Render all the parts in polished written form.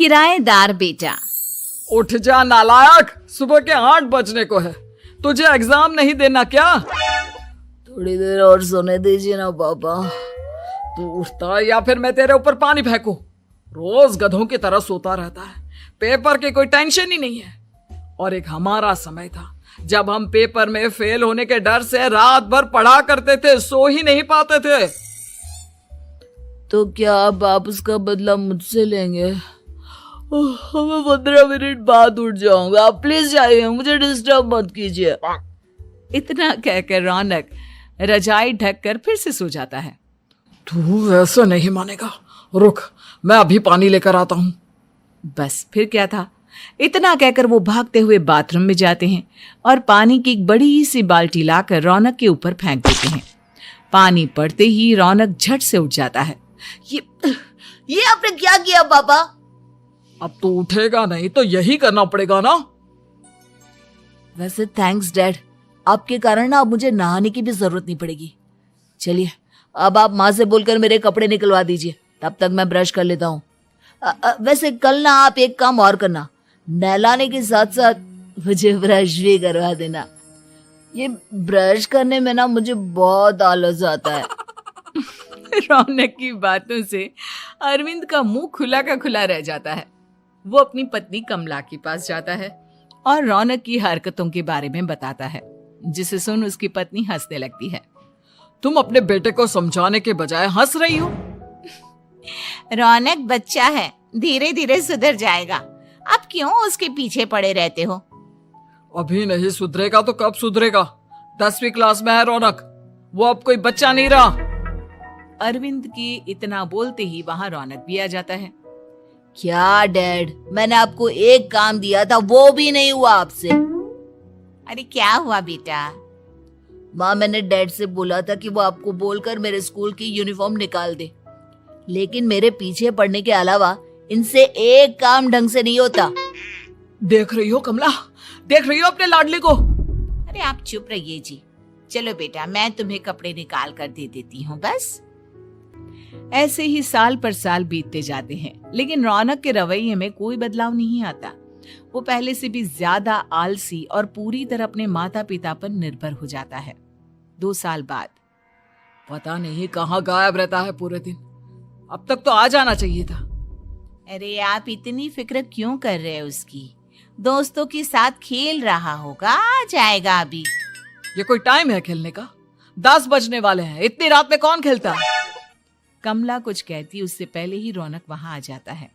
किराएदार बेटा। उठ जा नालायक, सुबह के 8 बजने को है, तुझे एग्जाम नहीं देना क्या? थोड़ी देर और सोने दीजिए ना पापा। तू उठता या फिर मैं तेरे ऊपर पानी फेंकूं? रोज गधों की तरह सोता रहता है, पेपर की कोई टेंशन ही नहीं है। और एक हमारा समय था जब हम पेपर में फेल होने के डर से रात भर पढ़ा करते थे, सो ही नहीं पाते थे। तो क्या अब आप उसका बदला मुझसे लेंगे? मैं 15 मिनट बाद उठ जाऊंगा, आप प्लीज जाइए, मुझे डिस्टर्ब मत कीजिए। इतना कहकर रौनक रजाई ढककर फिर से सो जाता है। तू वैसे नहीं मानेगा, रुक मैं अभी पानी लेकर आता हूं। बस फिर क्या था, इतना कहकर वो भागते हुए बाथरूम में जाते हैं और पानी की एक बड़ी सी बाल्टी लाकर रौनक के ऊपर फेंक देते हैं। पानी पड़ते ही रौनक झट से उठ जाता है। ये आपने क्या किया पापा? अब तो उठेगा नहीं तो यही करना पड़ेगा ना। वैसे थैंक्स डैड, आपके कारण ना अब मुझे नहाने की भी जरूरत नहीं पड़ेगी। चलिए अब आप माँ से बोलकर मेरे कपड़े निकलवा दीजिए, तब तक मैं ब्रश कर लेता हूँ। वैसे कल ना आप एक काम और करना, नहलाने के साथ साथ मुझे ब्रश भी करवा देना। ये ब्रश करने में ना मुझे बहुत आलस आता है। रौनक की बातों से अरविंद का मुंह खुला का खुला रह जाता है। वो अपनी पत्नी कमला के पास जाता है और रौनक की हरकतों के बारे में बताता है, जिसे सुन उसकी पत्नी हंसने लगती है। तुम अपने बेटे को समझाने के बजाय हंस रही हो। रौनक बच्चा है, धीरे धीरे सुधर जाएगा, आप क्यों उसके पीछे पड़े रहते हो? अभी नहीं सुधरेगा तो कब सुधरेगा? 10वीं क्लास में है रौनक, वो अब कोई बच्चा नहीं रहा। अरविंद की इतना बोलते ही वहां रौनक भी आ जाता है। क्या डैड, मैंने आपको एक काम दिया था, वो भी नहीं हुआ आपसे। अरे क्या हुआ बेटा? माँ, मैंने डैड से बोला था कि वो आपको बोलकर मेरे स्कूल की यूनिफॉर्म निकाल दे, लेकिन मेरे पीछे पड़ने के अलावा इनसे एक काम ढंग से नहीं होता। देख रही हो कमला, देख रही हो अपने लाडले को? अरे आप चुप रहिए जी। चलो बेटा, मैं तुम्हें कपड़े निकाल कर दे देती हूँ। बस ऐसे ही साल पर साल बीतते जाते हैं, लेकिन रौनक के रवैये में कोई बदलाव नहीं आता। वो पहले से भी ज्यादा आलसी और पूरी तरह अपने माता पिता पर निर्भर हो जाता है। 2 साल बाद पता नहीं कहाँ गायब रहता है पूरे दिन, अब तक तो आ जाना चाहिए था। अरे आप इतनी फिक्र क्यों कर रहे हैं उसकी? दोस्तों के साथ खेल रहा होगा, आ जाएगा अभी। ये कोई टाइम है खेलने का? 10 बजने वाले हैं, इतनी रात में कौन खेलता है? कमला कुछ कहती उससे पहले ही रौनक वहां आ जाता है।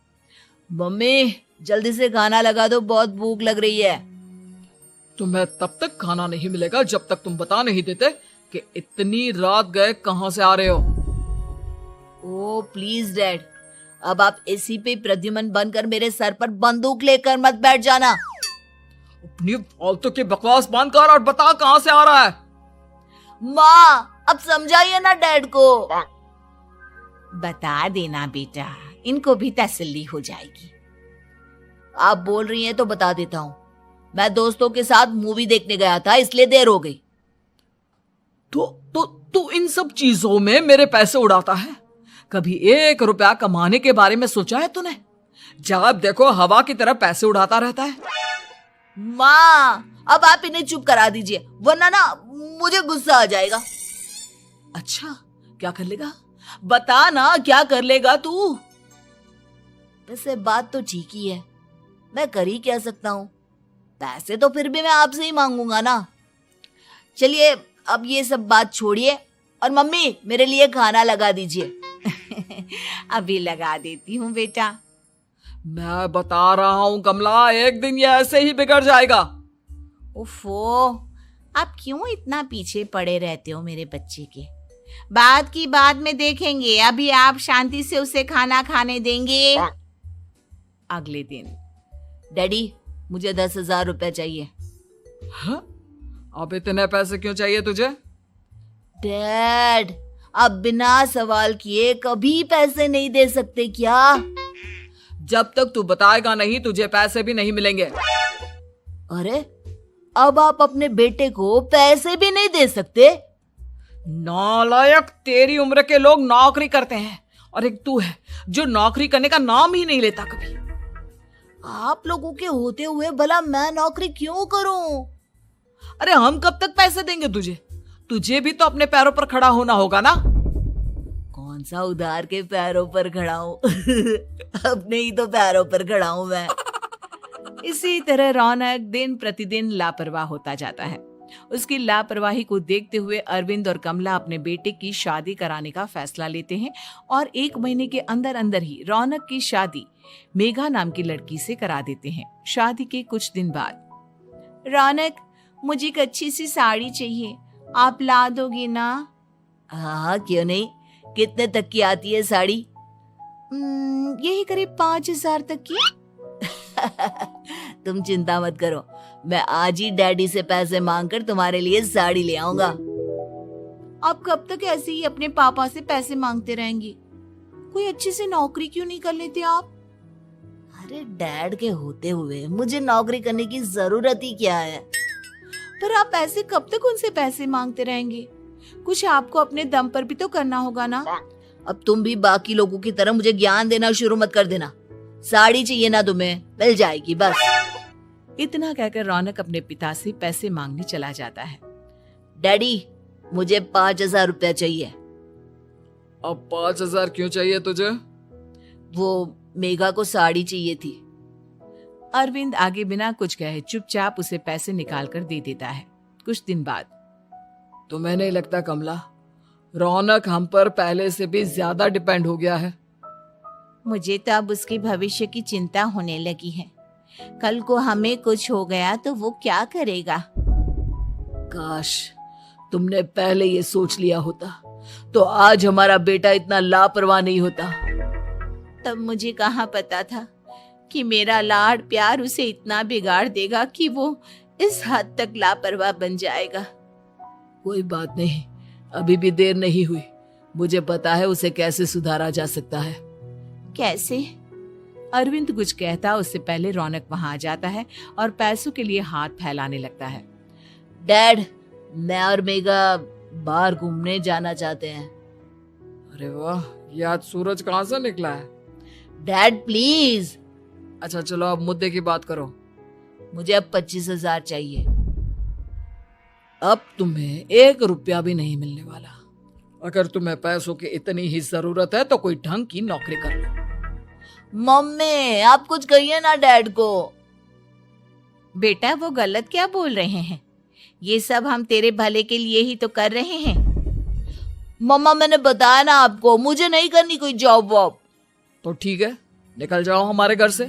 मम्मी जल्दी से खाना लगा दो, बहुत भूख लग रही है। तुम्हें तब तक खाना नहीं मिलेगा जब तक तुम बता नहीं देते कि इतनी रात गए कहां से आ रहे हो। ओ प्लीज डैड, अब आप एसी पे प्रद्युमन बनकर मेरे सर पर बंदूक लेकर मत बैठ जाना। अपनी फालतू की बकवास बंद कर और बता कहां से आ रहा है। माँ अब समझाइए ना डैड को। बता देना बेटा, इनको भी तसल्ली हो जाएगी। आप बोल रही हैं तो बता देता हूँ, मैं दोस्तों के साथ मूवी देखने गया था, इसलिए देर हो गई। तो इन सब चीजों में मेरे पैसे उड़ाता है। कभी 1 रुपया कमाने के बारे में सोचा है तूने? जब देखो हवा की तरह पैसे उड़ाता रहता है। माँ अब आप इन्हें चुप करा दीजिए, वरना ना मुझे गुस्सा आ जाएगा। अच्छा क्या कर लेगा? बता ना क्या कर लेगा तू? वैसे बात तो ठीक ही है, मैं कर ही क्या सकता हूँ। पैसे तो फिर भी मैं आपसे ही मांगूंगा ना। चलिए अब ये सब बात छोड़िए और मम्मी मेरे लिए खाना लगा दीजिए। अभी लगा देती हूँ बेटा। मैं बता रहा हूँ कमला, एक दिन ये ऐसे ही बिगड़ जाएगा। ओफो, आप क्यों इतना पीछे पड़े रहते हो मेरे बच्चे के? बात की बाद में देखेंगे, अभी आप शांति से उसे खाना खाने देंगे। अगले दिन डैडी मुझे 10,000 रुपए चाहिए। हाँ? अब इतने पैसे क्यों चाहिए तुझे? डैड आप बिना सवाल किए कभी पैसे नहीं दे सकते क्या? जब तक तू बताएगा नहीं तुझे पैसे भी नहीं मिलेंगे। अरे अब आप अपने बेटे को पैसे भी नहीं दे सकते? नालायक, तेरी उम्र के लोग नौकरी करते हैं और एक तू है जो नौकरी करने का नाम ही नहीं लेता कभी। आप लोगों के होते हुए भला मैं नौकरी क्यों करूं? अरे हम कब तक पैसे देंगे तुझे? तुझे भी तो अपने पैरों पर खड़ा होना होगा ना। कौन सा उधार के पैरों पर खड़ा हूं? अपने ही तो पैरों पर खड़ा हूं मैं। इसी तरह रौनक दिन प्रतिदिन लापरवाह होता जाता है। उसकी लापरवाही को देखते हुए अरविंद और कमला अपने बेटे की शादी कराने का फैसला लेते हैं और 1 महीने के अंदर अंदर ही रौनक की शादी मेघा नाम की लड़की से करा देते हैं। शादी के कुछ दिन बाद, रौनक, मुझे एक अच्छी सी साड़ी चाहिए, आप ला दोगे ना? हाँ, क्यों नहीं। कितने तक की आती है साड़ी? यही करीब 5,000 तक की। तुम चिंता मत करो, मैं आज ही डैडी से पैसे मांगकर तुम्हारे लिए साड़ी ले आऊंगा। आप कब तक ऐसे ही अपने पापा से पैसे मांगते रहेंगे? कोई अच्छी सी नौकरी क्यों नहीं कर लेते आप? अरे डैड के होते हुए मुझे नौकरी करने की जरूरत ही क्या है? पर आप ऐसे कब तक उनसे पैसे मांगते रहेंगे? कुछ आपको अपने दम पर भी तो करना होगा ना। अब तुम भी बाकी लोगों की तरह मुझे ज्ञान देना शुरू मत कर देना। साड़ी चाहिए ना तुम्हें, मिल जाएगी बस। इतना कहकर रौनक अपने पिता से पैसे मांगने चला जाता है। डैडी, मुझे 5,000 रुपया चाहिए। अब 5,000 क्यों चाहिए तुझे? वो मेघा को साड़ी चाहिए थी। अरविंद आगे बिना कुछ कहे चुपचाप उसे पैसे निकाल कर दे देता है। कुछ दिन बाद, तुम्हें नहीं लगता कमला, रौनक हम पर पहले से भी ज्यादा डिपेंड हो गया है? मुझे तो अब उसके भविष्य की चिंता होने लगी है। कल को हमें कुछ हो गया तो वो क्या करेगा? काश तुमने पहले ये सोच लिया होता तो आज हमारा बेटा इतना लापरवाह नहीं होता। तब मुझे कहाँ पता था कि मेरा लाड प्यार उसे इतना बिगाड़ देगा कि वो इस हद तक लापरवाह बन जाएगा। कोई बात नहीं, अभी भी देर नहीं हुई। मुझे पता है उसे कैसे सुधारा जा सकता है। कैसे? अरविंद कुछ कहता उससे पहले रौनक वहां आ जाता है और पैसों के लिए हाथ फैलाने लगता है। डैड, मैं और मेघा बाहर घूमने जाना चाहते हैं। अरे वाह, ये आज सूरज कहाँ से निकला है? Dad please. अच्छा चलो अब मुद्दे की बात करो। मुझे अब 25,000 चाहिए। अब तुम्हें 1 रुपया भी नहीं मिलने वाला। अगर तुम्हें पैसों की इतनी ही जरूरत है तो कोई ढंग की नौकरी कर लो। मम्मी, आप कुछ कहिए ना डैड को। बेटा, वो गलत क्या बोल रहे हैं? ये सब हम तेरे भले के लिए ही तो कर रहे हैं। मम्मा, मैंने बताया ना आपको, मुझे नहीं करनी कोई जॉब वॉब। तो ठीक है, निकल जाओ हमारे घर से।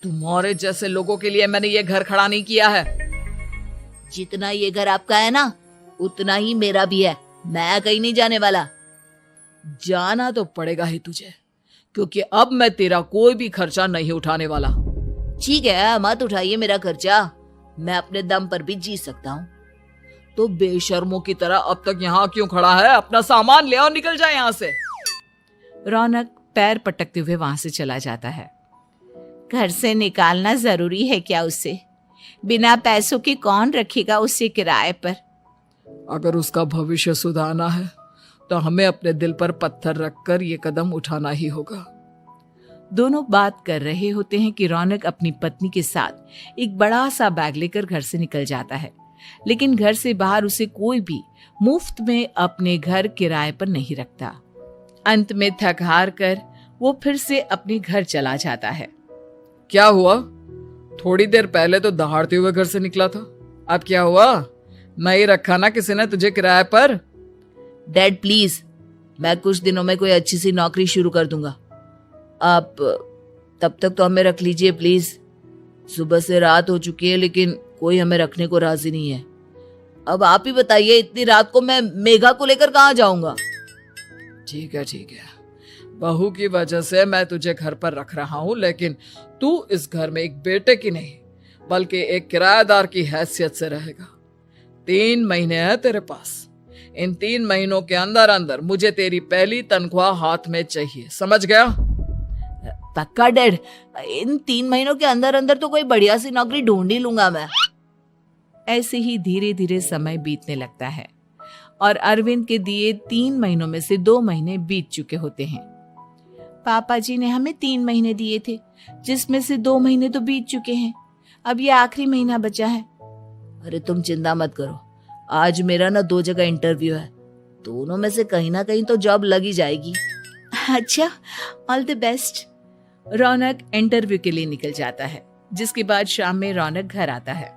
तुम्हारे जैसे लोगों के लिए मैंने ये घर खड़ा नहीं किया है। जितना ये घर आपका है ना, उतना ही मेरा भी है। मैं कहीं नहीं जाने वाला। जाना तो पड़ेगा ही तुझे, क्योंकि अब मैं तेरा कोई भी खर्चा नहीं उठाने वाला। ठीक है, मत उठाइए मेरा खर्चा, मैं अपने दम पर भी जी सकता हूँ। तो बेशर्मों की तरह अब तक यहाँ क्यों खड़ा है? अपना सामान ले और निकल जाए यहाँ से। रौनक पैर पटकते हुए वहां से चला जाता है। घर से निकालना जरूरी है क्या उसे? बिना पैसों के कौन रखेगा उसे किराए पर? अगर उसका भविष्य सुधारना है तो हमें अपने दिल पर पत्थर रखकर ये कदम उठाना ही होगा। दोनों बात कर रहे होते हैं कि रौनक अपनी पत्नी के साथ एक बड़ा सा बैग लेकर घर से निकल जाता है, लेकिन घर से बाहर उसे कोई भी मुफ्त में अपने घर किराए पर नहीं रखता। अंत में थक हार कर वो फिर से अपने घर चला जाता है। क्या हुआ? थोड़ी देर पहले तो दहाड़ते हुए घर से निकला था, अब क्या हुआ? नहीं रखा ना किसी ने तुझे किराए पर? डैड प्लीज, मैं कुछ दिनों में कोई अच्छी सी नौकरी शुरू कर दूंगा। आप तब तक तो हमें रख लीजिए प्लीज। सुबह से रात हो चुकी है लेकिन कोई हमें रखने को राजी नहीं है। अब आप ही बताइए, इतनी रात को मैं मेघा को लेकर कहाँ जाऊंगा? ठीक है ठीक है, बहू की वजह से मैं तुझे घर पर रख रहा हूँ, लेकिन तू इस घर में एक बेटे की नहीं बल्कि एक किराएदार की हैसियत से रहेगा। 3 महीने हैं तेरे पास। इन 3 महीनों के अंदर अंदर मुझे तेरी पहली तनख्वाह हाथ में चाहिए, समझ गया? पक्का डैड, इन 3 महीनों के अंदर अंदर तो कोई बढ़िया सी नौकरी ढूंढ ही लूंगा मैं। ऐसे ही धीरे धीरे समय बीतने लगता है और अरविंद के दिए 3 महीनों में से 2 महीने बीत चुके होते हैं। पापा जी ने हमें 3 महीने दिए थे, जिसमें से 2 महीने तो बीत चुके हैं। अब ये आखिरी महीना बचा है। अरे तुम चिंता मत करो, आज मेरा ना 2 जगह इंटरव्यू है, दोनों में से कहीं ना कहीं तो जॉब लगी जाएगी। अच्छा, all the best. Raunak interview के लिए निकल जाता है, जिसके बाद शाम में रौनक घर आता है।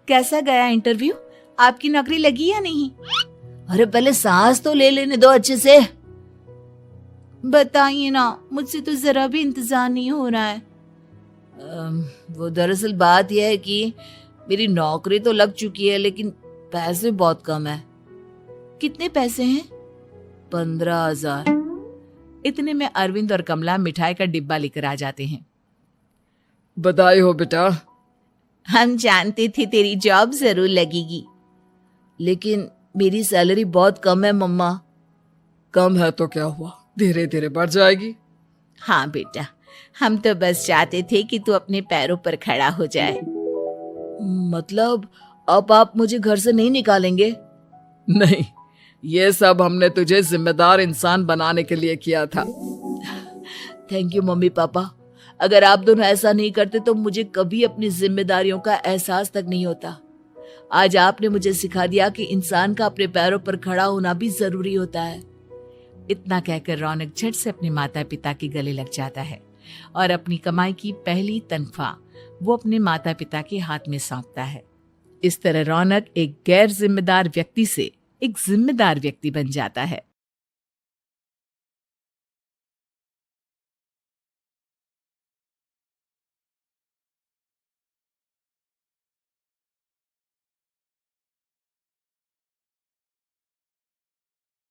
कैसा गया इंटरव्यू? आपकी नौकरी लगी या नहीं? अरे पहले सांस तो ले लेने दो अच्छे से। बताइए ना, मुझसे तो जरा भी इंतजार नहीं हो रहा है। वो दरअसल बात यह है कि मेरी नौकरी तो लग चुकी है, लेकिन पैसे बहुत कम है। कितने पैसे हैं? 15,000। इतने में अरविंद और कमला मिठाई का डिब्बा लेकर आ जाते हैं। बधाई हो बेटा। हम जानते थे तेरी जॉब जरूर लगेगी। लेकिन मेरी सैलरी बहुत कम है मम्मा। कम है तो क्या हुआ, धीरे धीरे बढ़ जाएगी। हाँ बेटा, हम तो बस चाहते थे कि तू अपने पैरों पर खड़ा हो जाए। मतलब अब आप मुझे घर से नहीं निकालेंगे? नहीं, ये सब हमने तुझे जिम्मेदार इंसान बनाने के लिए किया था। Thank you mummy papa. अगर आप दोनों ऐसा नहीं करते तो मुझे कभी अपनी जिम्मेदारियों का एहसास तक नहीं होता। आज आपने मुझे सिखा दिया कि इंसान का अपने पैरों पर खड़ा होना भी जरूरी होता है। इतना कहकर रौनक झट से अपने माता पिता के गले लग जाता है और अपनी कमाई की पहली तनख्वाह वो अपने माता पिता के हाथ में सौंपता है। इस तरह रौनक एक गैर जिम्मेदार व्यक्ति से एक जिम्मेदार व्यक्ति बन जाता है।